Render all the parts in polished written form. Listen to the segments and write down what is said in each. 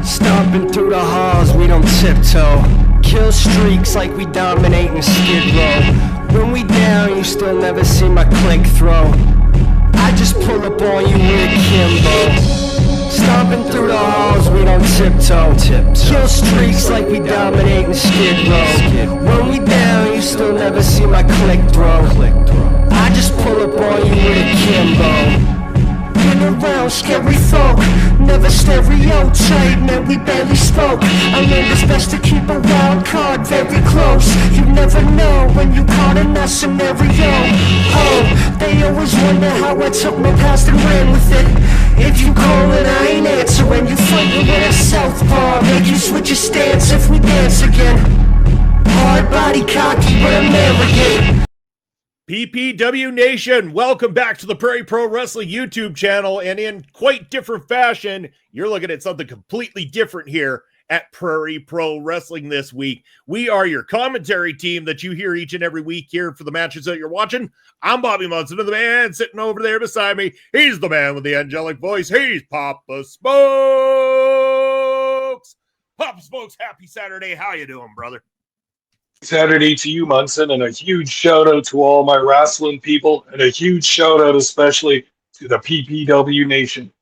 Stomping through the halls, we don't tiptoe. Kill streaks like we dominate in Skid Row. When we down, you still never see my click throw. I just pull up on you with Kimbo. Stomping through the halls, we don't tiptoe. Kill streaks like we dominate in Skid Row. When we down, you still never see my click throw. I just pull up on you with Kimbo. Been around scary folk, never stereotype, man, we barely spoke. I learned it's best to keep a wild card very close. You never know when you caught in that scenario. Oh, they always wonder how I took my past and ran with it. If you call it, I ain't answering. You fighting with a southpaw, make you switch your stance if we dance again. Hard body, cocky, but American. PPW Nation, welcome back to the Prairie Pro Wrestling YouTube channel, and in quite different fashion, you're looking at something completely different here at Prairie Pro Wrestling this week. We are your commentary team that you hear each and every week here for the matches that you're watching. I'm Bobby Munson, and the man sitting over there beside me, he's the man with the angelic voice. He's Papa Smokes. Papa Smokes, happy Saturday. How you doing, brother? Saturday to you, Munson, and a huge shout out to all my wrestling people, and a huge shout out especially to the PPW Nation.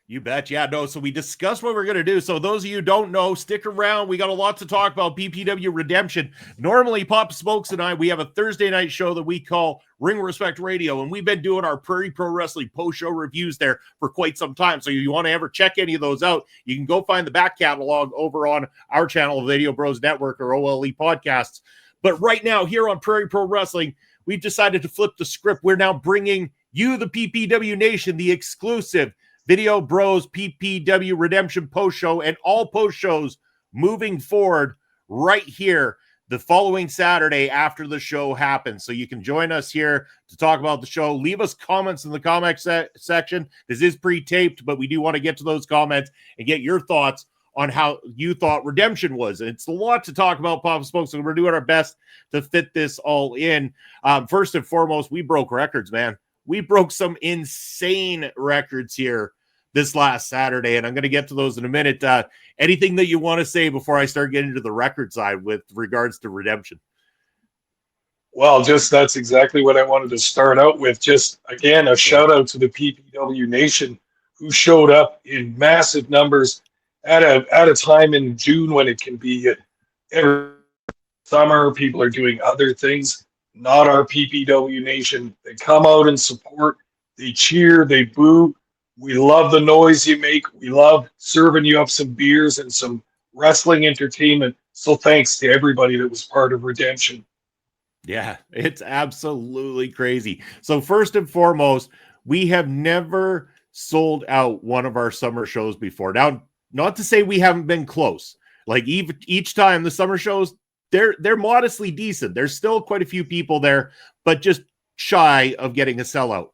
You bet. Yeah, no. So we discussed what we're going to do. So those of you who don't know, stick around. We got a lot to talk about PPW Redemption. Normally, Papa Smokes and I, we have a Thursday night show that we call Ring Respect Radio, and we've been doing our Prairie Pro Wrestling post-show reviews there for quite some time. So if you want to ever check any of those out, you can go find the back catalog over on our channel, Video Bros Network or OLE Podcasts. But right now, here on Prairie Pro Wrestling, we've decided to flip the script. We're now bringing you, the PPW Nation, the exclusive Video Bros PPW Redemption post show, and all post shows moving forward right here the following Saturday after the show happens. So you can join us here to talk about the show. Leave us comments in the comment section. This is pre-taped, but we do want to get to those comments and get your thoughts on how you thought Redemption was. And it's a lot to talk about, Papa Smokes, so we're doing our best to fit this all in. First and foremost, we broke records, man. We broke some insane records here this last Saturday, and I'm going to get to those in a minute. Anything that you want to say before I start getting to the record side with regards to Redemption? Well, that's exactly what I wanted to start out with. Just, again, a shout out to the PPW Nation who showed up in massive numbers at a time in June when it can be every summer. People are doing other things, not our PPW Nation. They come out and support, they cheer, they boo. We love the noise you make. We love serving you up some beers and some wrestling entertainment. So thanks to everybody that was part of Redemption. Yeah, it's absolutely crazy. So first and foremost, we have never sold out one of our summer shows before. Now, not to say we haven't been close. Like each time the summer shows, they're modestly decent. There's still quite a few people there, but just shy of getting a sellout.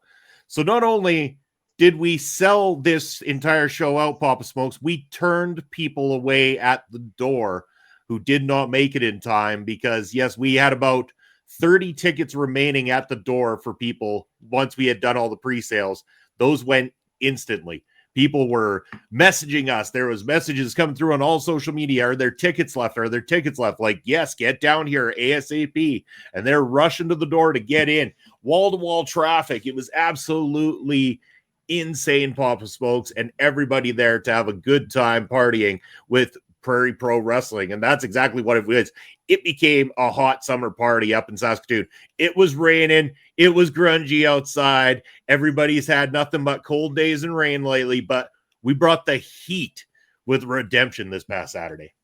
So not only did we sell this entire show out, Papa Smokes, we turned people away at the door who did not make it in time because, yes, we had about 30 tickets remaining at the door for people once we had done all the pre-sales. Those went instantly. People were messaging us. There was messages coming through on all social media. Are there tickets left? Are there tickets left? Like, yes, get down here ASAP. And they're rushing to the door to get in. Wall-to-wall traffic. It was absolutely insane, Papa Smokes, and everybody there to have a good time partying with Prairie Pro Wrestling. And that's exactly what it was. It became a hot summer party up in Saskatoon. It was raining. It was grungy outside. Everybody's had nothing but cold days and rain lately, but we brought the heat with Redemption this past Saturday.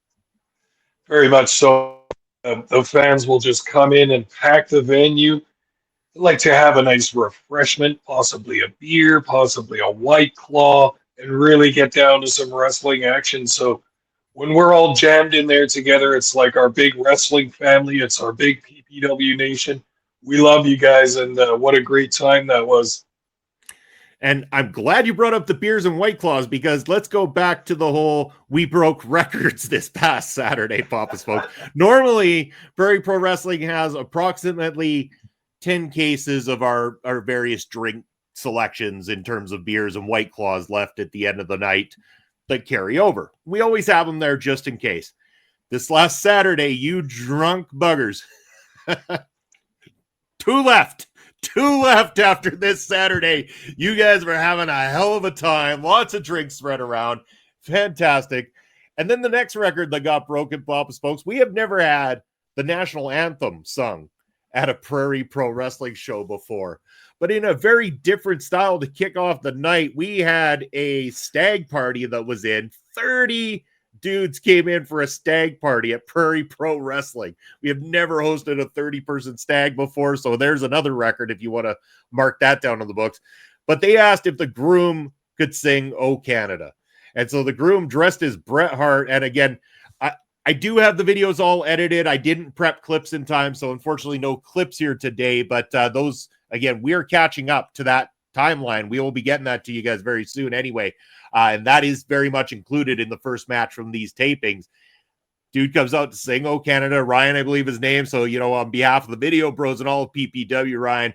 Very much so. The fans will just come in and pack the venue. I'd like to have a nice refreshment, possibly a beer, possibly a White Claw, and really get down to some wrestling action. So when we're all jammed in there together, it's like our big wrestling family. It's our big PPW Nation. We love you guys, and what a great time that was. And I'm glad you brought up the beers and White Claws, because let's go back to the whole we broke records this past Saturday, Papa Smokes. Normally, Prairie Pro Wrestling has approximately 10 cases of our various drink selections in terms of beers and White Claws left at the end of the night. that carry over. We always have them there just in case. This last Saturday, you drunk buggers. Two left after this Saturday. You guys were having a hell of a time. Lots of drinks spread around. Fantastic. And then the next record that got broken, Papa Spokes, we have never had the national anthem sung at a Prairie Pro Wrestling show before. But in a very different style to kick off the night, we had a stag party that was in. 30 dudes came in for a stag party at Prairie Pro Wrestling. We have never hosted a 30-person stag before, so there's another record if you want to mark that down in the books. But they asked if the groom could sing "Oh Canada." And so the groom dressed as Bret Hart. And again, I do have the videos all edited. I didn't prep clips in time, so unfortunately no clips here today. But those, again, we are catching up to that timeline. We will be getting that to you guys very soon anyway. And that is very much included in the first match from these tapings. Dude comes out to sing "Oh Canada." Ryan, I believe his name. So, on behalf of the video bros and all of PPW, Ryan,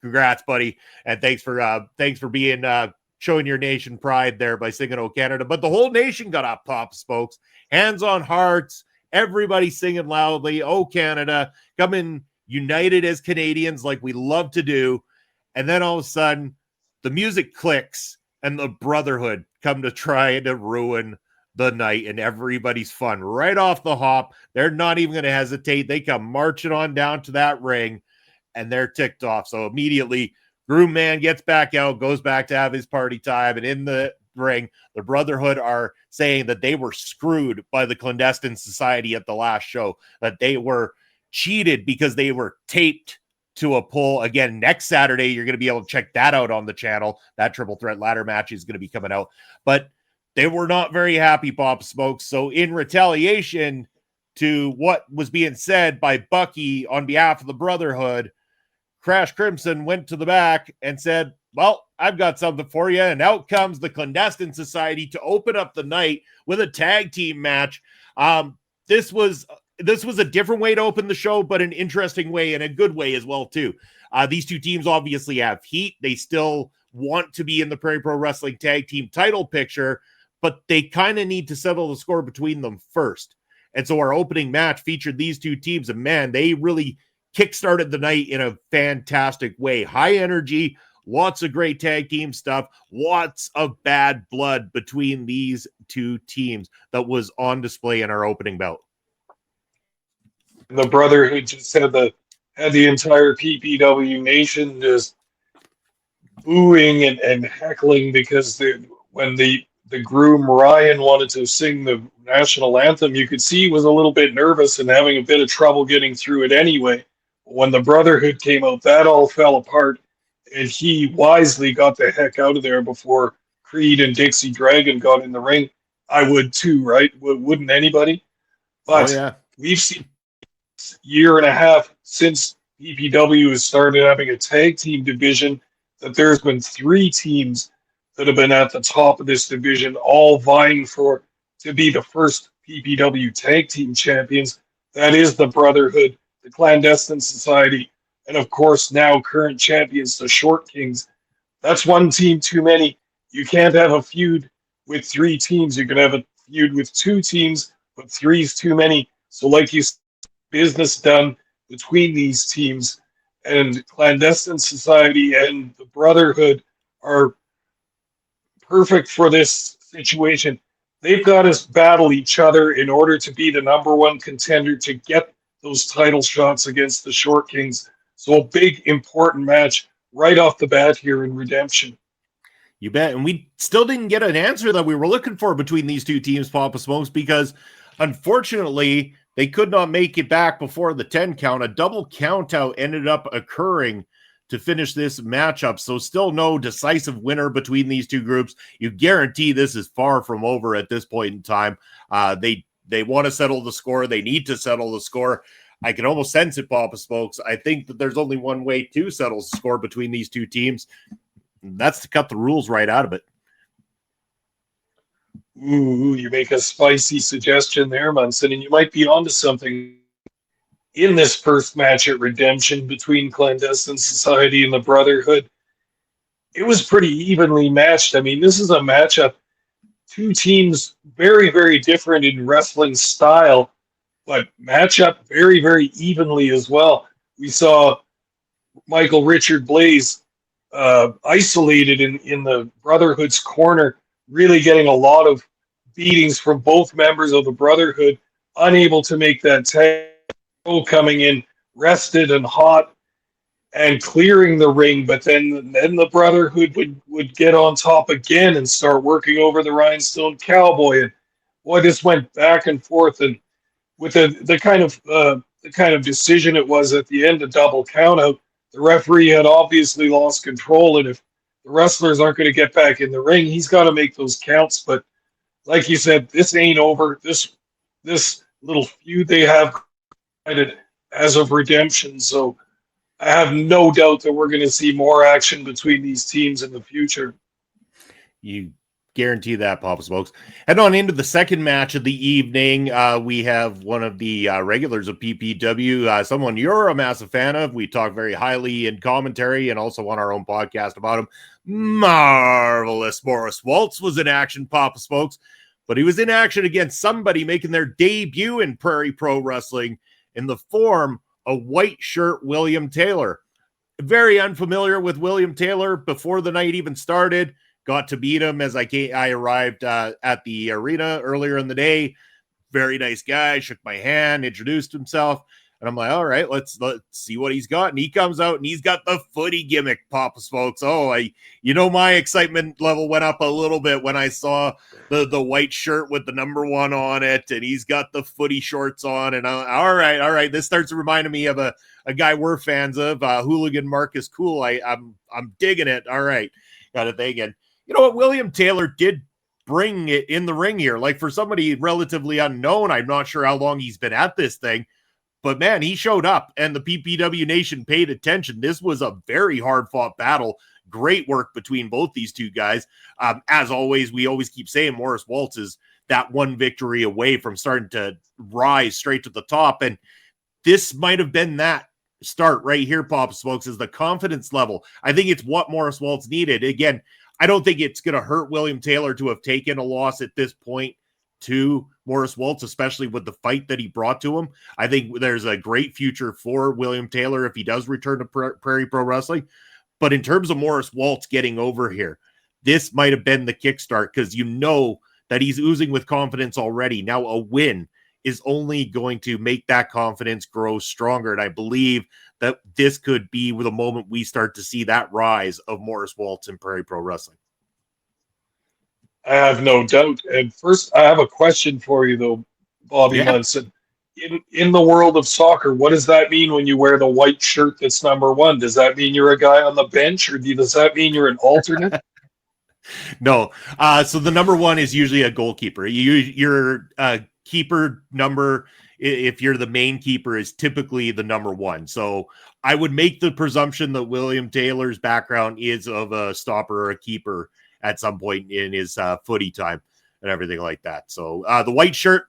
congrats, buddy. And thanks for being showing your nation pride there by singing "Oh Canada." But the whole nation got up, Pop Spokes, hands on hearts, everybody singing loudly "Oh Canada," coming united as Canadians like we love to do. And then all of a sudden the music clicks and the Brotherhood come to try to ruin the night and everybody's fun right off the hop. They're not even going to hesitate. They come marching on down to that ring and they're ticked off. So immediately Groom Man gets back out, goes back to have his party time, and in the ring, the Brotherhood are saying that they were screwed by the Clandestine Society at the last show, that they were cheated because they were taped to a pole. Again, next Saturday, you're going to be able to check that out on the channel. That triple threat ladder match is going to be coming out. But they were not very happy, Pop Smokes. So in retaliation to what was being said by Bucky on behalf of the Brotherhood, Crash Crimson went to the back and said, "Well, I've got something for you." And out comes the Clandestine Society to open up the night with a tag team match. This was a different way to open the show, but an interesting way and a good way as well, too. These two teams obviously have heat. They still want to be in the Prairie Pro Wrestling tag team title picture, but they kind of need to settle the score between them first. And so our opening match featured these two teams, and man, they really kickstarted the night in a fantastic way. High energy, lots of great tag team stuff, lots of bad blood between these two teams that was on display in our opening bout. The Brotherhood just had the entire PPW nation just booing and heckling because when the groom Ryan wanted to sing the national anthem, you could see he was a little bit nervous and having a bit of trouble getting through it anyway. When the Brotherhood came out, that all fell apart, and he wisely got the heck out of there before Creed and Dixie Dragon got in the ring. I would too, right? Wouldn't anybody? But We've seen year and a half since PPW has started having a tag team division that there's been 3 teams that have been at the top of this division, all vying to be the first PPW tag team champions. That is the Brotherhood, the Clandestine Society, and of course now current champions, the Short Kings. That's one team too many. You can't have a feud with 3 teams. You can have a feud with 2 teams, but 3's too many. So like you said, business done between these teams, and Clandestine Society and the Brotherhood are perfect for this situation. They've got to battle each other in order to be the number 1 contender to get those title shots against the Short Kings. So a big, important match right off the bat here in Redemption. You bet. And we still didn't get an answer that we were looking for between these two teams, Papa Smokes, because unfortunately, they could not make it back before the 10 count. A double count out ended up occurring to finish this matchup. So still no decisive winner between these two groups. You guarantee this is far from over at this point in time. They want to settle the score. They need to settle the score. I can almost sense it, Papa Smokes. I think that there's only one way to settle the score between these two teams. That's to cut the rules right out of it. Ooh, you make a spicy suggestion there, Munson, and you might be onto something. In this first match at Redemption between Clandestine Society and the Brotherhood, it was pretty evenly matched. I mean, this is a matchup two teams very, very different in wrestling style, but match up very, very evenly as well. We saw Michael Richard Blaze isolated in the Brotherhood's corner, really getting a lot of beatings from both members of the Brotherhood, unable to make that tag, coming in rested and hot and clearing the ring, but then the Brotherhood would get on top again and start working over the Rhinestone Cowboy. And boy, this went back and forth, and with the kind of decision it was at the end, a double countout, the referee had obviously lost control, and if the wrestlers aren't going to get back in the ring, he's got to make those counts. But like you said, this ain't over. This little feud they have as of Redemption, so I have no doubt that we're going to see more action between these teams in the future. You guarantee that, Papa Smokes. Head on into the second match of the evening. We have one of the regulars of PPW, someone you're a massive fan of. We talk very highly in commentary and also on our own podcast about him. Marvelous Morris Waltz was in action, Papa Smokes, but he was in action against somebody making their debut in Prairie Pro Wrestling in the form of white shirt William Taylor. Very unfamiliar with William Taylor before the night even started. Got to meet him as I arrived at the arena earlier in the day. Very nice guy. Shook my hand, introduced himself, and I'm like, all right, let's see what he's got. And he comes out and he's got the footy gimmick, Papa Smokes. My excitement level went up a little bit when I saw the white shirt with the number 1 on it, and he's got the footy shorts on. And all right. This starts reminding me of a guy we're fans of, Hooligan Marcus Cool. I'm digging it. All right, got it again. You know what? William Taylor did bring it in the ring here. Like, for somebody relatively unknown, I'm not sure how long he's been at this thing, but man, he showed up and the PPW Nation paid attention. This was a very hard-fought battle. Great work between both these two guys. As always, we always keep saying Morris Waltz is that one victory away from starting to rise straight to the top, and this might have been that start right here, Papa Smokes, is the confidence level. I think it's what Morris Waltz needed. Again, I don't think it's going to hurt William Taylor to have taken a loss at this point to Morris Waltz, especially with the fight that he brought to him. I think there's a great future for William Taylor if he does return to Prairie Pro Wrestling. But in terms of Morris Waltz getting over here, this might have been the kickstart, because you know that he's oozing with confidence already. Now a win is only going to make that confidence grow stronger. And I believe that this could be the moment we start to see that rise of Morris Waltz in Prairie Pro Wrestling. I have no doubt. And first, I have a question for you, though, Bobby Munson. In the world of soccer, what does that mean when you wear the white shirt that's number 1? Does that mean you're a guy on the bench, or does that mean you're an alternate? No. So the number 1 is usually a goalkeeper. Your keeper number, if you're the main keeper, is typically the number 1. So I would make the presumption that William Taylor's background is of a stopper or a keeper at some point in his footy time and everything like that. So the white shirt,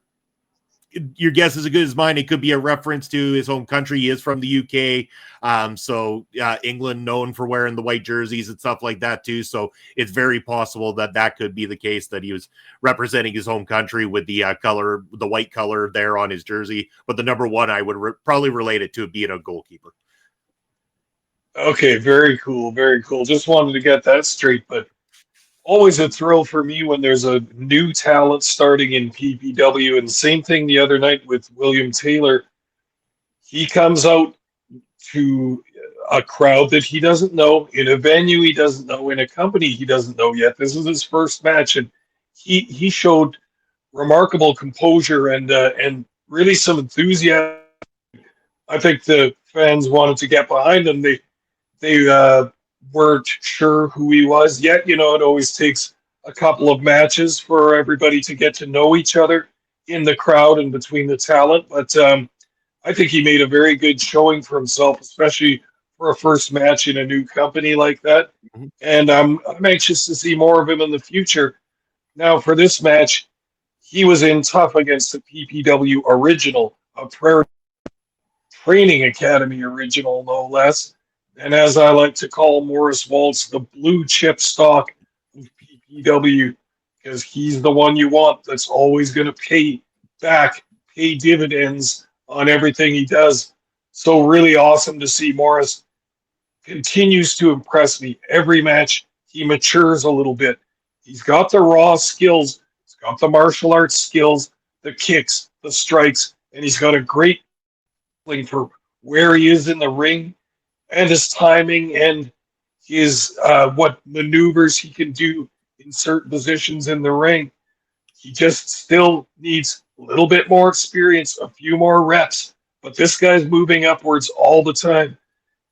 your guess is as good as mine. It could be a reference to his home country. He is from the UK. So England known for wearing the white jerseys and stuff like that too. So it's very possible that that could be the case, that he was representing his home country with the color, the white color there on his jersey. But the number 1, I would probably relate it to being a goalkeeper. Okay, very cool, very cool. Just wanted to get that straight, but always a thrill for me when there's a new talent starting in PPW. And same thing the other night with William Taylor. He comes out to a crowd that he doesn't know, in a venue he doesn't know, in a company he doesn't know yet. This is his first match, and he showed remarkable composure and really some enthusiasm. I think the fans wanted to get behind him. They weren't sure who he was yet. You know, it always takes a couple of matches for everybody to get to know each other in the crowd and between the talent. But I think he made a very good showing for himself, especially for a first match in a new company like that. Mm-hmm. And I'm anxious to see more of him in the future. Now, for this match, he was in tough against the PPW original, a Prairie Training Academy original, no less. And as I like to call Morris Waltz, the blue chip stock of PPW. because he's the one you want that's always going to pay dividends on everything he does. So really awesome to see Morris continues to impress me. Every match, he matures a little bit. He's got the raw skills, he's got the martial arts skills, the kicks, the strikes, and he's got a great feeling for where he is in the ring and his timing and his what maneuvers he can do in certain positions in the ring. He just still needs a little bit more experience, a few more reps, but this guy's moving upwards all the time.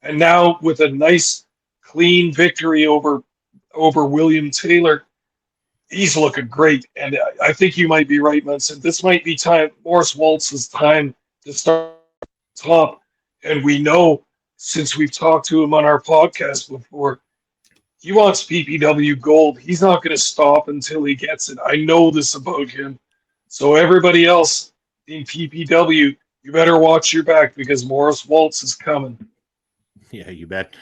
And now with a nice, clean victory over William Taylor, he's looking great. And I think you might be right, Munson. This might be Morris Waltz's time to start top. And we know, since we've talked to him on our podcast before, he wants PPW gold. He's not going to stop until he gets it. I know this about him. So everybody else in PPW, you better watch your back because Morris Waltz is coming. Yeah, you bet.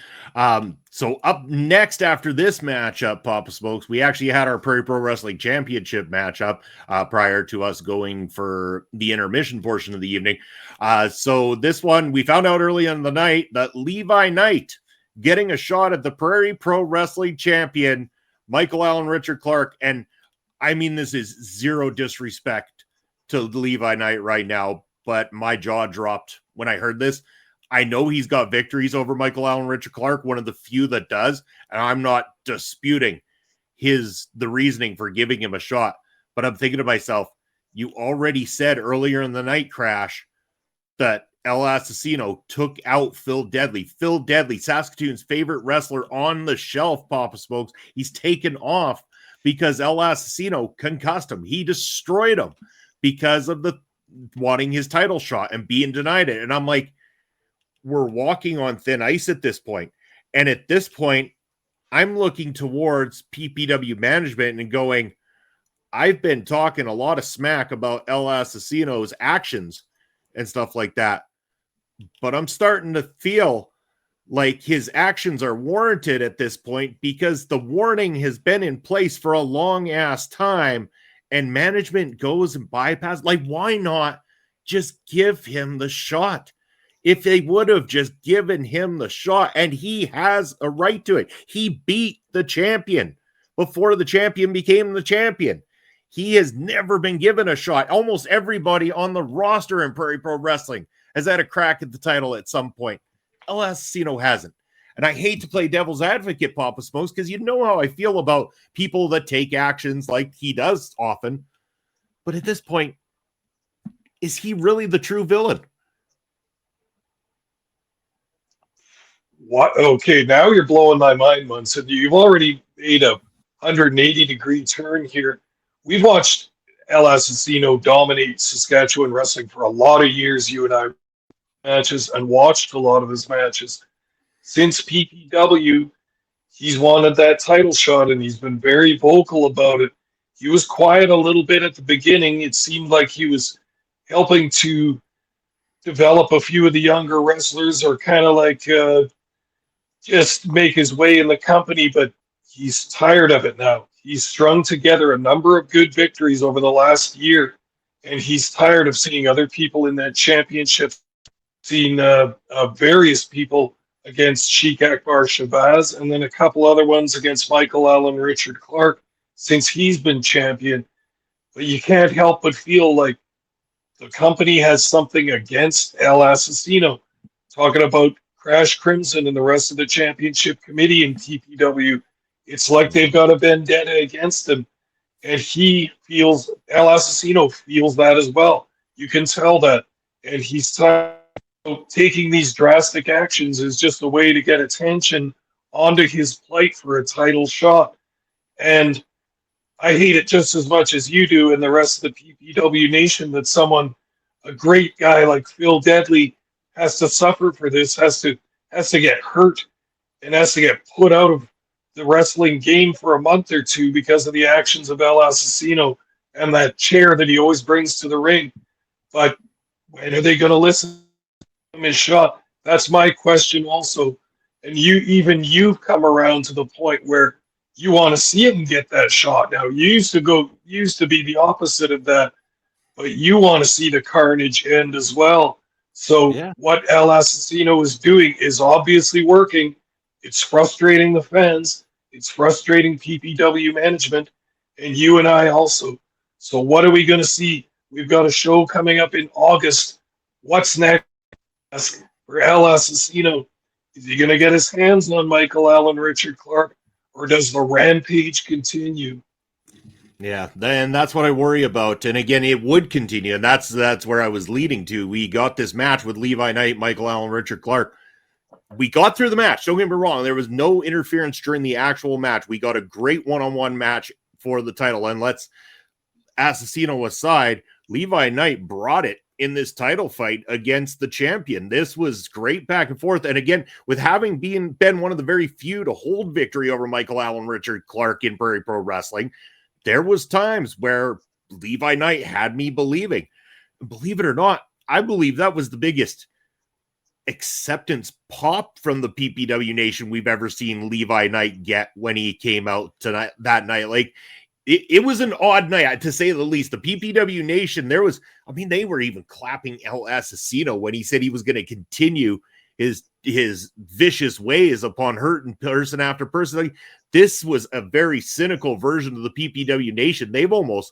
So up next after this matchup, Papa Smokes, we actually had our Prairie Pro Wrestling Championship matchup prior to us going for the intermission portion of the evening. So this one, we found out early in the night that Levi Knight getting a shot at the Prairie Pro Wrestling champion, Michael Allen Richard Clark. And I mean, this is zero disrespect to Levi Knight right now, but my jaw dropped when I heard this. I know he's got victories over Michael Allen Richard Clark, one of the few that does, and I'm not disputing the reasoning for giving him a shot. But I'm thinking to myself, you already said earlier in the night, Crash, that El Assassino took out Phil Deadly. Phil Deadly, Saskatoon's favorite wrestler on the shelf, Papa Smokes. He's taken off because El Assassino concussed him. He destroyed him because of the wanting his title shot and being denied it. And I'm like, we're walking on thin ice at this point. And at this point, I'm looking towards PPW management and going, I've been talking a lot of smack about El Assassino's actions and stuff like that. But I'm starting to feel like his actions are warranted at this point because the warning has been in place for a long ass time and management goes and bypass. Like, why not just give him the shot? If they would have just given him the shot, and he has a right to it. He beat the champion before the champion became the champion. He has never been given a shot. Almost everybody on the roster in Prairie Pro Wrestling has had a crack at the title at some point. El Assassino hasn't. And I hate to play devil's advocate, Papa Smokes, because you know how I feel about people that take actions like he does often. But at this point, is he really the true villain? What? Okay, now you're blowing my mind, Munson. You've already made a 180-degree turn here. We've watched El Assassino dominate Saskatchewan wrestling for a lot of years, you and I, matches, and watched a lot of his matches. Since PPW, he's wanted that title shot, and he's been very vocal about it. He was quiet a little bit at the beginning. It seemed like he was helping to develop a few of the younger wrestlers, or kind of like just make his way in the company, but he's tired of it now. He's strung together a number of good victories over the last year, and he's tired of seeing other people in that championship, seen various people against Sheik Akbar Shabazz, and then a couple other ones against Michael Allen Richard Clark since he's been champion. But you can't help but feel like the company has something against El Assassino. Talking about Crash Crimson and the rest of the championship committee in TPW, it's like they've got a vendetta against him. And El Assassino feels that as well. You can tell that. And he's taking these drastic actions is just a way to get attention onto his plight for a title shot. And I hate it just as much as you do and the rest of the PPW nation that a great guy like Phil Deadly has to suffer for this, has to get hurt, and has to get put out of the wrestling game for a month or two because of the actions of El Assassino and that chair that he always brings to the ring. But when are they going to listen to his shot? That's my question also. And you've come around to the point where you want to see him get that shot. Now, used to be the opposite of that, but you want to see the carnage end as well. So Yeah. what El Assassino is doing is obviously working. It's frustrating the fans. It's frustrating PPW management, and you and I also. So what are we going to see? We've got a show coming up in August. What's next for El Assassino? Is he going to get his hands on Michael Allen, Richard Clark, or does the rampage continue? Yeah, and that's what I worry about. And again, it would continue, and that's where I was leading to. We got this match with Levi Knight, Michael Allen, Richard Clark. We got through the match. Don't get me wrong. There was no interference during the actual match. We got a great one-on-one match for the title. And let's, Assassino aside, Levi Knight brought it in this title fight against the champion. This was great back and forth. And again, with having been one of the very few to hold victory over Michael Allen, Richard Clark in Prairie Pro Wrestling, there was times where Levi Knight had me believing. Believe it or not, I believe that was the biggest acceptance pop from the PPW Nation we've ever seen Levi Knight get when he came out tonight that night. Like it was an odd night, to say the least. The PPW Nation, they were even clapping El Assassino when he said he was going to continue his vicious ways upon hurting person after person. Like, this was a very cynical version of the PPW Nation. They've almost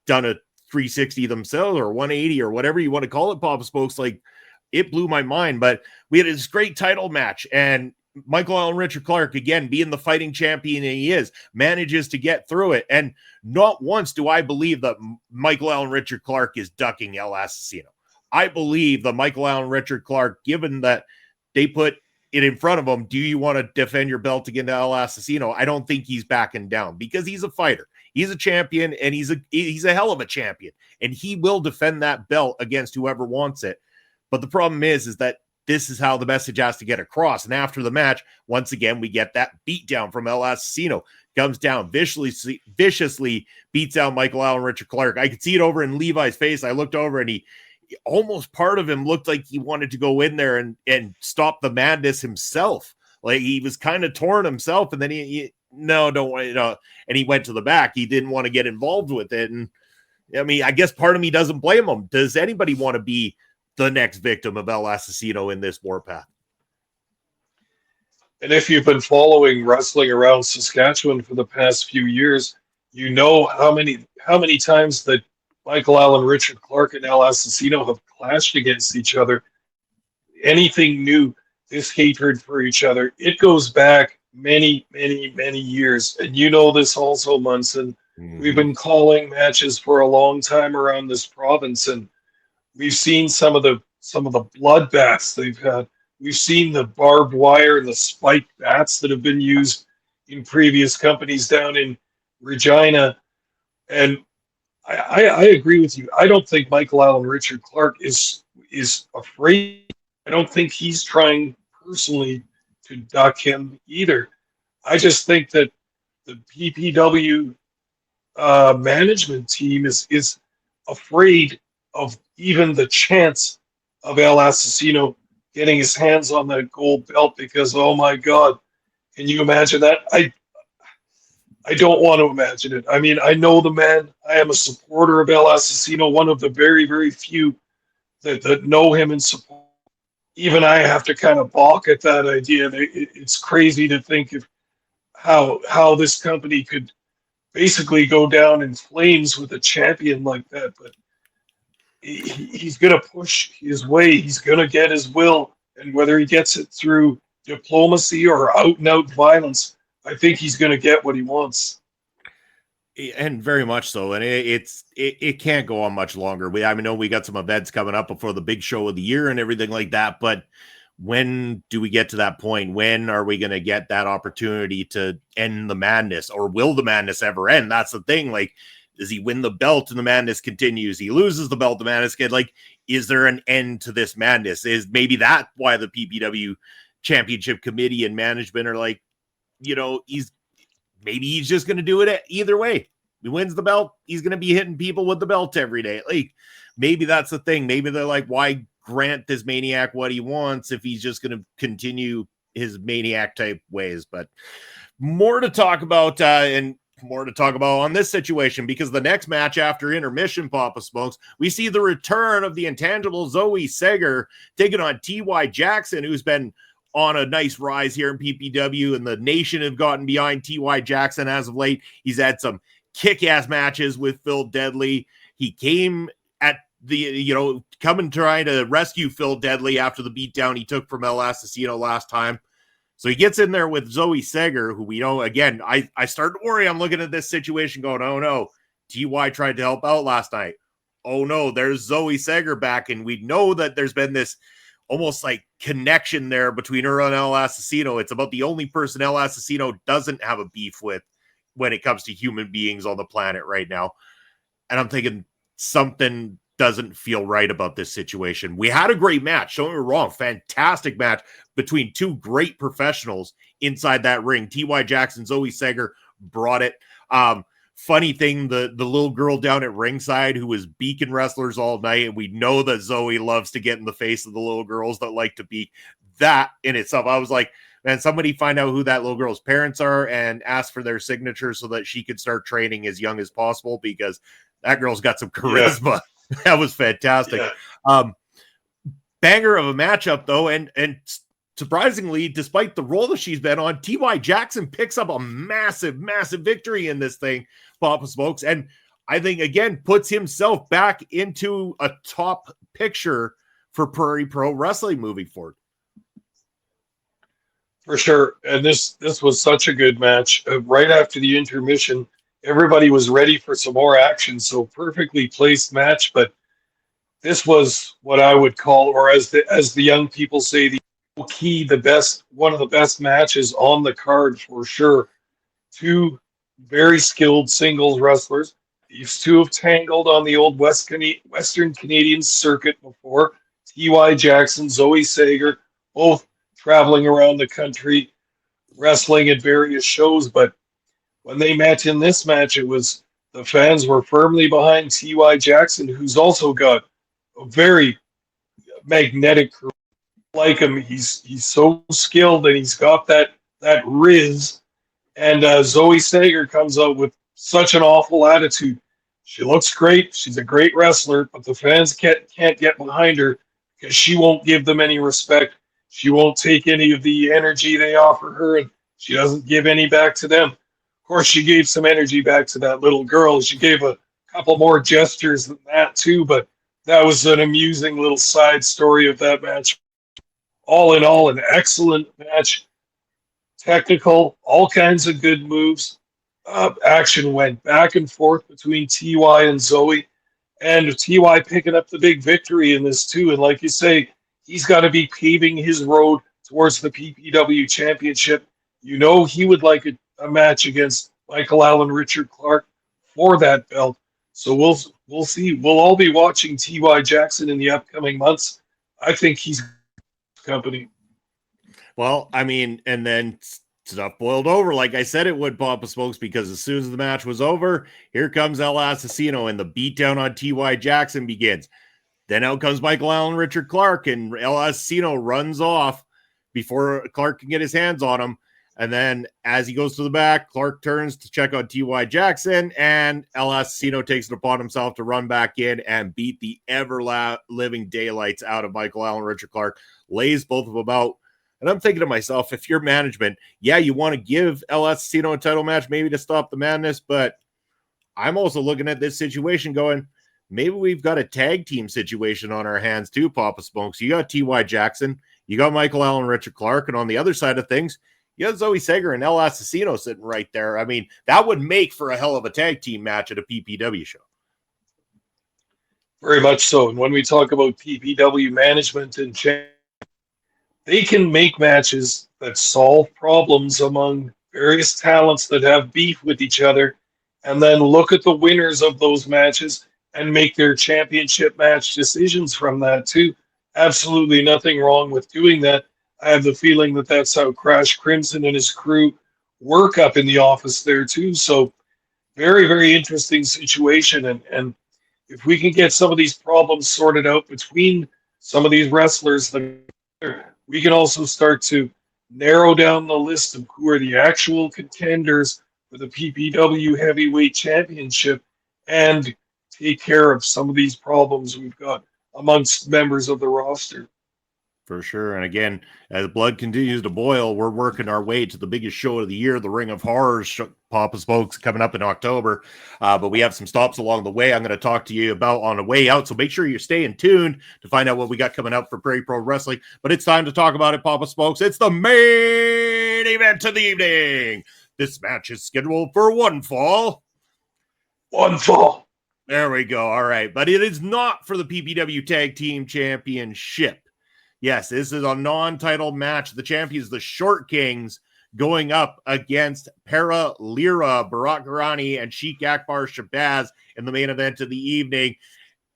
done a 360 themselves, or 180, or whatever you want to call it, Papa Spokes. Like, it blew my mind. But we had this great title match, and Michael Allen, Richard Clark, again, being the fighting champion he is, manages to get through it. And not once do I believe that Michael Allen, Richard Clark is ducking El Assassino. I believe that Michael Allen, Richard Clark, given that they put it in front of him, do you want to defend your belt against El Assassino? I don't think he's backing down, because he's a fighter. He's a champion, and he's a hell of a champion. And he will defend that belt against whoever wants it. But the problem is that this is how the message has to get across. And after the match, once again, we get that beatdown from El Assassino. Comes down, viciously beats out Michael Allen, Richard Clark. I could see it over in Levi's face. I looked over, and he almost, part of him looked like he wanted to go in there and stop the madness himself. Like, he was kind of torn himself, and then no, don't worry, no. And he went to the back. He didn't want to get involved with it. And I mean, I guess part of me doesn't blame him. Does anybody want to be the next victim of El Assassino in this warpath? And if you've been following wrestling around Saskatchewan for the past few years, you know how many times that Michael Allen, Richard Clark, and El Assassino have clashed against each other. Anything new, this hatred for each other, it goes back many, many, many years. And you know this also, Munson. Mm-hmm. We've been calling matches for a long time around this province, and we've seen some of the bloodbaths they've had. We've seen the barbed wire and the spiked bats that have been used in previous companies down in Regina. And I agree with you. I don't think Michael Allen, Richard Clark is afraid. I don't think he's trying personally to duck him either. I just think that the PPW management team is afraid of even the chance of El Assassino getting his hands on that gold belt, because, oh my God, can you imagine that? I don't want to imagine it. I mean, I know the man. I am a supporter of El Assassino, one of the very, very few that know him and support. Even I have to kind of balk at that idea. It's crazy to think of how this company could basically go down in flames with a champion like that. But he's going to push his way. He's going to get his will. And whether he gets it through diplomacy or out-and-out violence, I think he's going to get what he wants. And very much so. And it can't go on much longer. I know we got some events coming up before the big show of the year and everything like that. But when do we get to that point? When are we going to get that opportunity to end the madness? Or will the madness ever end? That's the thing. Like, does he win the belt and the madness continues? He loses the belt, the madness gets, like, is there an end to this madness? Is maybe that why the PPW Championship Committee and management are like, you know, he's just going to do it either way. He wins the belt, he's going to be hitting people with the belt every day. Like, maybe that's the thing. Maybe they're like, why grant this maniac what he wants if he's just going to continue his maniac type ways? But more to talk about and more to talk about on this situation, because the next match after intermission, Papa Smokes, we see the return of the intangible Zoe Sager taking on T.Y. Jackson, who's been on a nice rise here in PPW, and the nation have gotten behind T.Y. Jackson as of late. He's had some kick-ass matches with Phil Deadly. He came at the, coming trying to rescue Phil Deadly after the beatdown he took from El Asesino last time. So he gets in there with Zoe Sager, who we know, again, I started to worry. I'm looking at this situation going, oh no, TY tried to help out last night. Oh no, there's Zoe Sager back. And we know that there's been this almost like connection there between her and El Asesino. It's about the only person El Asesino doesn't have a beef with when it comes to human beings on the planet right now. And I'm thinking something doesn't feel right about this situation. We had a great match. Don't get me wrong. Fantastic match between two great professionals inside that ring. T.Y. Jackson, Zoe Sager brought it. Funny thing, the little girl down at ringside who was beaking wrestlers all night, and we know that Zoe loves to get in the face of the little girls that like to beat. That in itself, I was like, man, somebody find out who that little girl's parents are and ask for their signature so that she could start training as young as possible, because that girl's got some charisma. Yeah. That was fantastic. Yeah. Banger of a matchup, though, and surprisingly, despite the role that she's been on, T.Y. Jackson picks up a massive, massive victory in this thing, Papa Smokes, and I think, again, puts himself back into a top picture for Prairie Pro Wrestling moving forward. For sure, and this was such a good match. Right after the intermission, everybody was ready for some more action, so perfectly placed match. But this was what I would call, or as the young people say, one of the best matches on the card for sure. Two very skilled singles wrestlers. These two have tangled on the old Western Canadian circuit before. T.Y. Jackson, Zoe Sager, both traveling around the country, wrestling at various shows, but when they met in this match, the fans were firmly behind T.Y. Jackson, who's also got a very magnetic career. Like him, he's so skilled, and he's got that riz. And Zoe Sager comes out with such an awful attitude. She looks great. She's a great wrestler, but the fans can't get behind her because she won't give them any respect. She won't take any of the energy they offer her, and she doesn't give any back to them. Of course, she gave some energy back to that little girl. She gave a couple more gestures than that, too, but that was an amusing little side story of that match. All in all, an excellent match. Technical, all kinds of good moves. Action went back and forth between T.Y. and Zoe, and T.Y. picking up the big victory in this, too. And like you say, he's got to be paving his road towards the PPW championship. You know he would like a match against Michael Allen, Richard Clark for that belt. So we'll see. We'll all be watching T.Y. Jackson in the upcoming months. I think he's company. Well, I mean, and then stuff boiled over like I said it would, Papa Smokes, because as soon as the match was over, here comes El Asesino, and the beatdown on T.Y. Jackson begins. Then out comes Michael Allen, Richard Clark, and El Asesino runs off before Clark can get his hands on him. And then as he goes to the back, Clark turns to check on T.Y. Jackson, and El Asesino takes it upon himself to run back in and beat the ever-living daylights out of Michael Allen, Richard Clark, lays both of them out. And I'm thinking to myself, if you're management, yeah, you want to give El Asesino a title match maybe to stop the madness, but I'm also looking at this situation going, maybe we've got a tag team situation on our hands too, Papa Smokes. You got T.Y. Jackson, you got Michael Allen, Richard Clark, and on the other side of things, you got Zoe Sager and El Asesino sitting right there. I mean, that would make for a hell of a tag team match at a PPW show. Very much so. And when we talk about PPW management and they can make matches that solve problems among various talents that have beef with each other, and then look at the winners of those matches and make their championship match decisions from that too. Absolutely nothing wrong with doing that. I have the feeling that that's how Crash Crimson and his crew work up in the office there too. So very, very interesting situation. And if we can get some of these problems sorted out between some of these wrestlers, we can also start to narrow down the list of who are the actual contenders for the PPW Heavyweight Championship, and take care of some of these problems we've got amongst members of the roster. For sure. And again, as blood continues to boil, we're working our way to the biggest show of the year, the Ring of Horrors, Papa Spokes, coming up in October. But we have some stops along the way I'm going to talk to you about on the way out. So make sure you're staying tuned to find out what we got coming up for Prairie Pro Wrestling. But it's time to talk about it, Papa Spokes. It's the main event of the evening. This match is scheduled for one fall. One fall. There we go. All right. But it is not for the PPW Tag Team Championship. Yes, this is a non-title match. The champions, the Short Kings, going up against Para Lira, Bharat Garani, and Sheik Akbar Shabazz in the main event of the evening.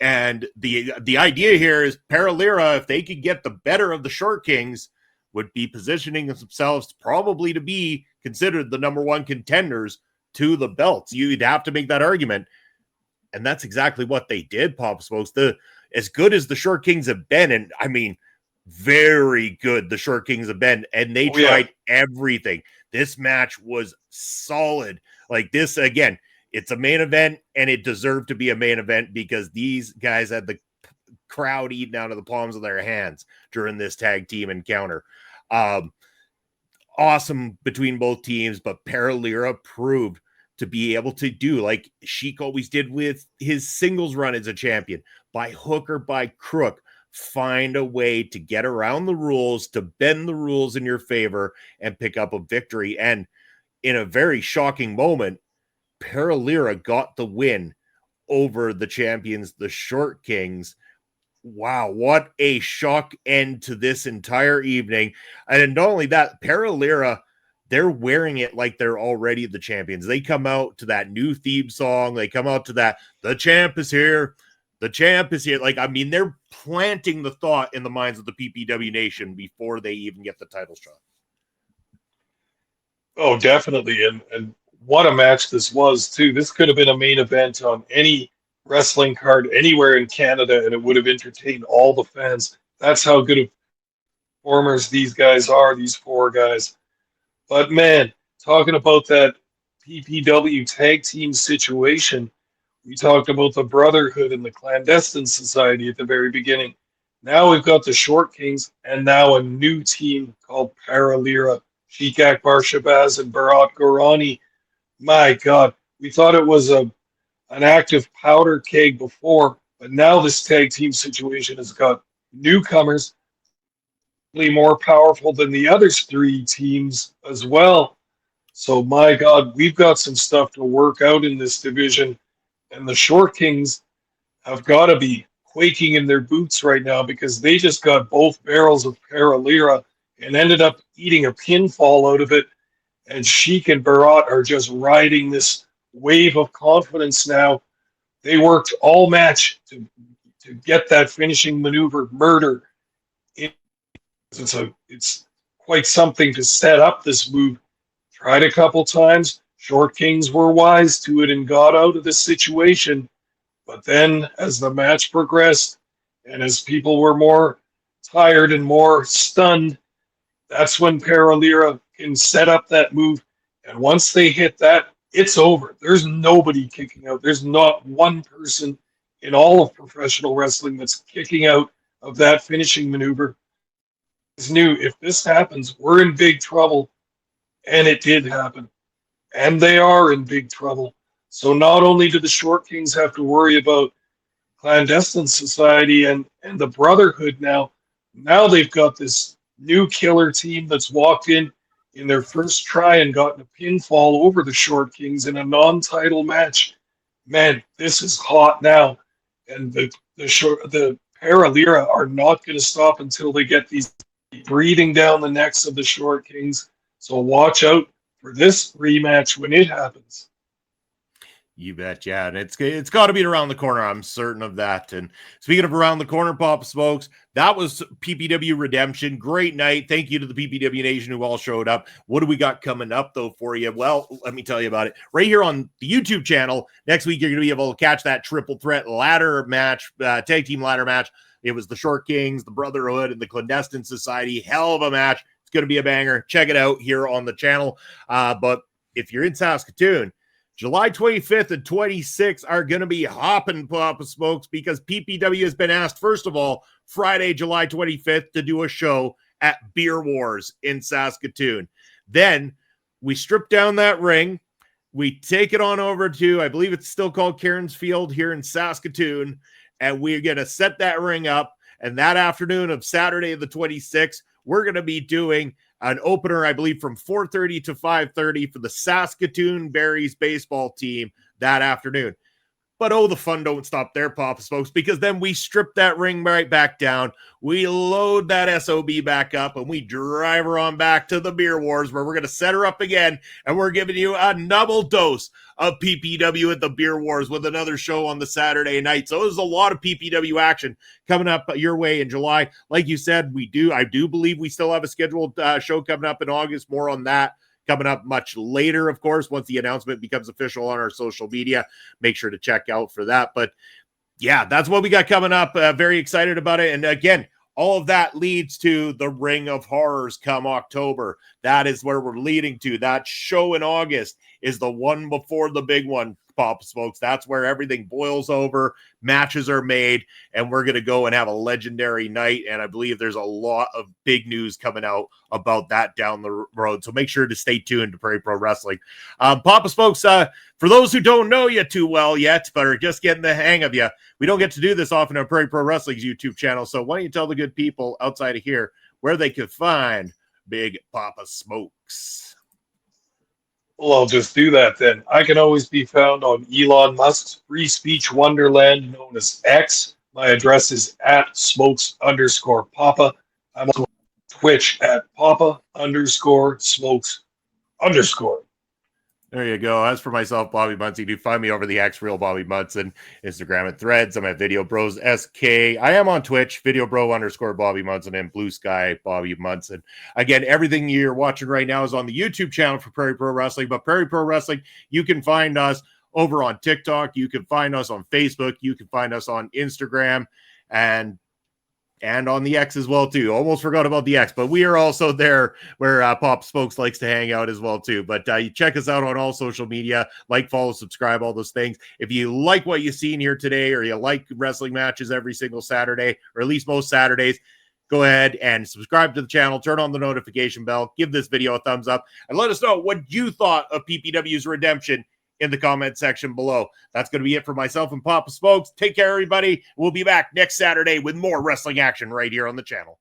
And the idea here is Para Lira, if they could get the better of the Short Kings, would be positioning themselves probably to be considered the number one contenders to the belts. You'd have to make that argument. And that's exactly what they did, Pop Spokes. As good as the Short Kings have been, and I mean, very good the Short Kings have been, and they tried everything. This match was solid. Like this, again, it's a main event, and it deserved to be a main event because these guys had the crowd eating out of the palms of their hands during this tag team encounter. Awesome between both teams, but Para Lira proved to be able to do like Sheik always did with his singles run as a champion, by hook or by crook, find a way to get around the rules, to bend the rules in your favor and pick up a victory. And in a very shocking moment, Para Lira got the win over the champions, the Short Kings. Wow, what a shock end to this entire evening. And not only that, Para Lira, they're wearing it like they're already the champions. They come out to that new theme song. They come out to that, the champ is here. The champ is here. Like, I mean, they're planting the thought in the minds of the PPW Nation before they even get the title shot. Oh, definitely. And what a match this was, too. This could have been a main event on any wrestling card anywhere in Canada, and it would have entertained all the fans. That's how good of performers these guys are, these four guys. But, man, talking about that PPW tag team situation, we talked about the Brotherhood and the Clandestine Society at the very beginning. Now we've got the Short Kings and now a new team called Para Lira, Sheik Akbar Shabazz, and Bharat Garani. My God, we thought it was an active powder keg before, but now this tag team situation has got newcomers, more powerful than the other three teams as well. So, my God, we've got some stuff to work out in this division. And the Short Kings have got to be quaking in their boots right now because they just got both barrels of Para Lira and ended up eating a pinfall out of it. And Sheik and Bharat are just riding this wave of confidence now. They worked all match to get that finishing maneuver, murder. It's quite something to set up this move. Tried a couple times. Short Kings were wise to it and got out of this situation. But then as the match progressed and as people were more tired and more stunned, that's when Para Lira can set up that move. And once they hit that, it's over. There's nobody kicking out. There's not one person in all of professional wrestling that's kicking out of that finishing maneuver. It's new. If this happens, we're in big trouble. And it did happen. And they are in big trouble. So not only do the Short Kings have to worry about Clandestine Society and the Brotherhood now they've got this new killer team that's walked in their first try and gotten a pinfall over the Short Kings in a non-title match. Man, this is hot now. And the Para Lira are not going to stop until they get these breathing down the necks of the Short Kings. So watch out for this rematch when it happens. You bet, yeah. And it's got to be around the corner. I'm certain of that. And speaking of around the corner, Pop Smokes, that was PPW Redemption. Great night. Thank you to the PPW Nation who all showed up. What do we got coming up, though, for you? Well, let me tell you about it. Right here on the YouTube channel, next week, you're going to be able to catch that triple threat ladder match, tag team ladder match. It was the Short Kings, the Brotherhood, and the Clandestine Society. Hell of a match. It's going to be a banger. Check it out here on the channel. But if you're in Saskatoon, July 25th and 26th are going to be hopping, Papa Smokes, because PPW has been asked, first of all, Friday, July 25th, to do a show at Beer Wars in Saskatoon. Then we strip down that ring. We take it on over to, I believe it's still called Cairns Field here in Saskatoon, and we're going to set that ring up. And that afternoon of Saturday the 26th, we're going to be doing an opener, I believe, from 4:30 to 5:30 for the Saskatoon Berries baseball team that afternoon. But oh, the fun don't stop there, Papa Smokes, because then we strip that ring right back down. We load that SOB back up, and we drive her on back to the Beer Wars, where we're going to set her up again, and we're giving you a double dose of PPW at the Beer Wars with another show on the Saturday night. So there's a lot of PPW action coming up your way in July. Like you said, I do believe we still have a scheduled show coming up in August. More on that coming up much later, of course, once the announcement becomes official on our social media. Make sure to check out for that. But yeah, that's what we got coming up. Very excited about it. And again, all of that leads to the Ring of Horrors come October. That is where we're leading to. That show in August is the one before the big one, Papa Smokes. That's where everything boils over, matches are made, and we're going to go and have a legendary night. And I believe there's a lot of big news coming out about that down the road. So make sure to stay tuned to Prairie Pro Wrestling. Papa Smokes, for those who don't know you too well yet, but are just getting the hang of you, we don't get to do this often on Prairie Pro Wrestling's YouTube channel. So why don't you tell the good people outside of here where they could find Big Papa Smokes? Well, I'll just do that then. I can always be found on Elon Musk's free speech wonderland known as X. My address is at smokes_papa. I'm also on Twitch at papa_smokes_. There you go. As for myself, Bobby Munson, you do find me over the X Real Bobby Munson, Instagram and Threads. I'm at Video Bros SK. I am on Twitch, Video Bro_Bobby Munson, and Blue Sky Bobby Munson. Again, everything you're watching right now is on the YouTube channel for Prairie Pro Wrestling. But Prairie Pro Wrestling, you can find us over on TikTok. You can find us on Facebook. You can find us on Instagram and on the X as well, too. Almost forgot about the X, but we are also there where Pop Smokes likes to hang out as well, too. But you check us out on all social media, like, follow, subscribe, all those things. If you like what you've seen here today, or you like wrestling matches every single Saturday, or at least most Saturdays, go ahead and subscribe to the channel, turn on the notification bell, give this video a thumbs up, and let us know what you thought of PPW's Redemption in the comment section below. That's going to be it for myself and Papa Smokes. Take care, everybody. We'll be back next Saturday with more wrestling action right here on the channel.